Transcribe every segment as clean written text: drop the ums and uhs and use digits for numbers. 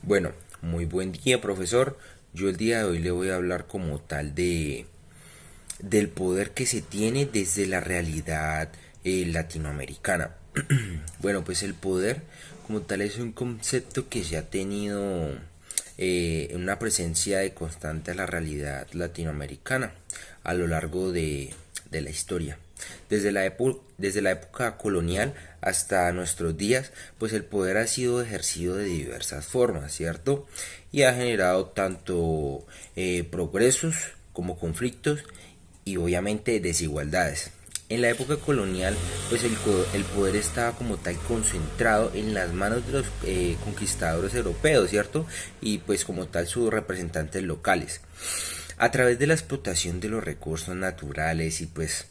Bueno, muy buen día, profesor. Yo el día de hoy le voy a hablar como tal del poder que se tiene desde la realidad latinoamericana. Bueno, pues el poder como tal es un concepto que se ha tenido una presencia de constante a la realidad latinoamericana a lo largo de la historia. Desde la época colonial hasta nuestros días, pues el poder ha sido ejercido de diversas formas, ¿cierto? Y ha generado tanto progresos como conflictos y obviamente desigualdades. En la época colonial, pues el poder estaba como tal concentrado en las manos de los conquistadores europeos, ¿cierto? Y pues como tal sus representantes locales. A través de la explotación de los recursos naturales y pues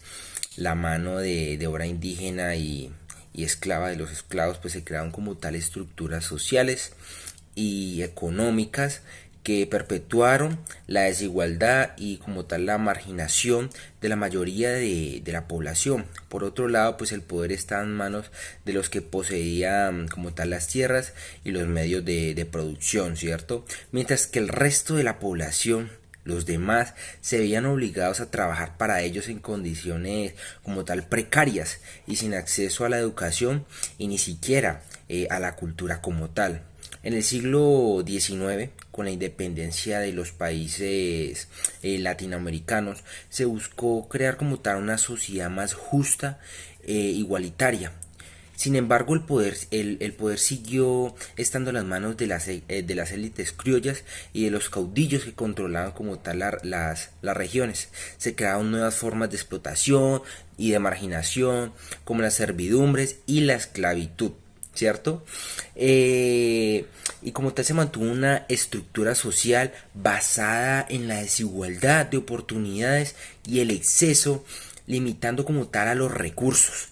la mano de obra indígena y esclava de los esclavos, pues se crearon como tal estructuras sociales y económicas que perpetuaron la desigualdad y como tal la marginación de la mayoría de la población. Por otro lado, pues el poder está en manos de los que poseían como tal las tierras y los medios de producción, ¿cierto? Mientras que el resto de la población, los demás, se veían obligados a trabajar para ellos en condiciones como tal precarias y sin acceso a la educación y ni siquiera a la cultura como tal. En el siglo XIX, con la independencia de los países latinoamericanos, se buscó crear como tal una sociedad más justa e igualitaria. Sin embargo, el poder siguió estando en las manos de las élites criollas y de los caudillos que controlaban como tal las regiones. Se crearon nuevas formas de explotación y de marginación, como las servidumbres y la esclavitud, ¿cierto? Y como tal se mantuvo una estructura social basada en la desigualdad de oportunidades y el exceso, limitando como tal a los recursos.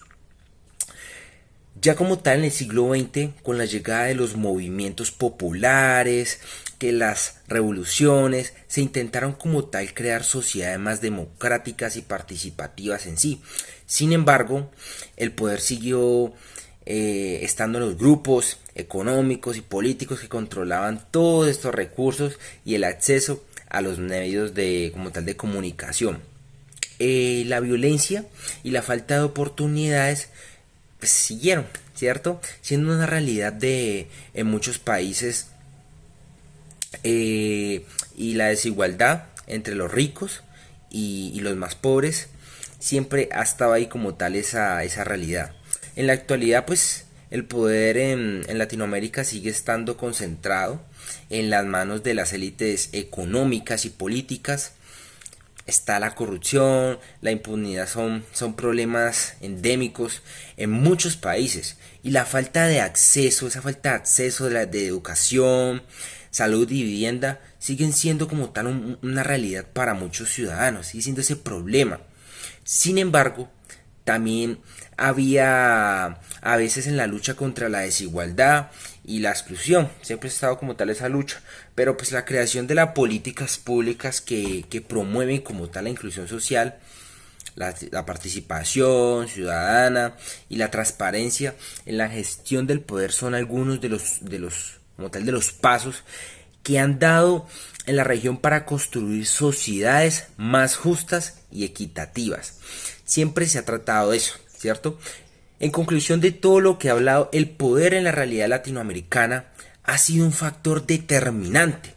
Ya como tal en el siglo XX, con la llegada de los movimientos populares, que las revoluciones, se intentaron como tal crear sociedades más democráticas y participativas en sí. Sin embargo, el poder siguió estando en los grupos económicos y políticos que controlaban todos estos recursos y el acceso a los medios de como tal de comunicación. La violencia y la falta de oportunidades pues, siguieron, ¿cierto? Siendo una realidad en muchos países y la desigualdad entre los ricos y los más pobres siempre ha estado ahí como tal esa realidad. En la actualidad pues el poder en Latinoamérica sigue estando concentrado en las manos de las élites económicas y políticas. Está la corrupción, la impunidad son problemas endémicos en muchos países y la falta de acceso, esa falta de acceso de educación, salud y vivienda siguen siendo como tal una realidad para muchos ciudadanos, sigue siendo ese problema. Sin embargo, también había a veces en la lucha contra la desigualdad y la exclusión, siempre ha estado como tal esa lucha, pero pues la creación de las políticas públicas que promueven como tal la inclusión social, la participación ciudadana y la transparencia en la gestión del poder son algunos como tal de los pasos que han dado en la región para construir sociedades más justas y equitativas. Siempre se ha tratado de eso, ¿cierto? En conclusión de todo lo que he hablado, el poder en la realidad latinoamericana ha sido un factor determinante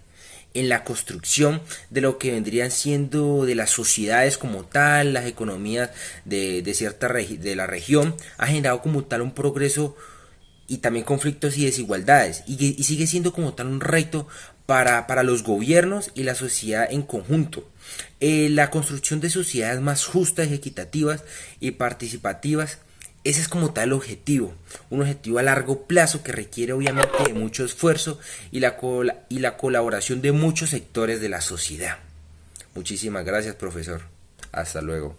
en la construcción de lo que vendrían siendo de las sociedades como tal, las economías de la región, ha generado como tal un progreso y también conflictos y desigualdades y sigue siendo como tal un reto para los gobiernos y la sociedad en conjunto. La construcción de sociedades más justas, equitativas y participativas, ese es como tal el objetivo, un objetivo a largo plazo que requiere obviamente de mucho esfuerzo y la colaboración de muchos sectores de la sociedad. Muchísimas gracias, profesor. Hasta luego.